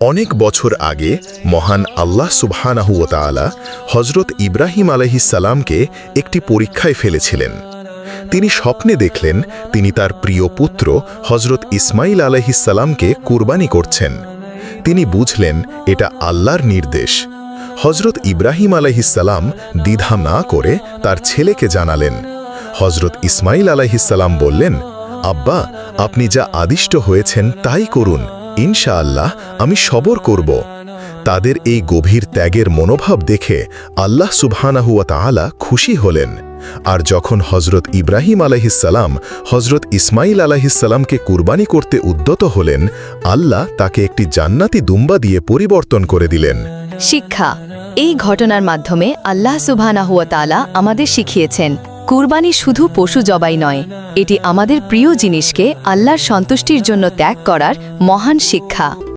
অনেক বছর আগে মহান আল্লাহ সুবহানাহু ওয়া তাআলা হজরত ইব্রাহিম আলাইহিসসালামকে একটি পরীক্ষায় ফেলেছিলেন। তিনি স্বপ্নে দেখলেন তিনি তার প্রিয় পুত্র হজরত ইসমাইল আলাইহিসসালামকে কুরবানি করছেন। তিনি বুঝলেন এটা আল্লাহর নির্দেশ। হজরত ইব্রাহিম আলাইহিসসালাম দ্বিধা না করে তার ছেলেকে জানালেন। হজরত ইসমাইল আলাইহিসসালাম বললেন, আব্বা, আপনি যা আদিষ্ট হয়েছেন তাই করুন, ইনশাআল্লাহ আমি সবর করব। তাদের এই গভীর ত্যাগের মনোভাব দেখে আল্লাহ সুবহানাহু ওয়া তাআলা খুশি হলেন। আর যখন হজরত ইব্রাহিম আলাইহিসসালাম হজরত ইসমাইল আলাইহিসসালামকে কুরবানি করতে উদ্যত হলেন, আল্লাহ তাকে একটি জান্নাতি দুম্বা দিয়ে পরিবর্তন করে দিলেন। শিক্ষা। এই ঘটনার মাধ্যমে আল্লাহ সুবহানাহু ওয়া তাআলা আমাদের শিখিয়েছেন, কুরবানি শুধু পশু জবাই নয়, এটি আমাদের প্রিয় জিনিসকে আল্লাহর সন্তুষ্টির জন্য ত্যাগ করার মহান শিক্ষা।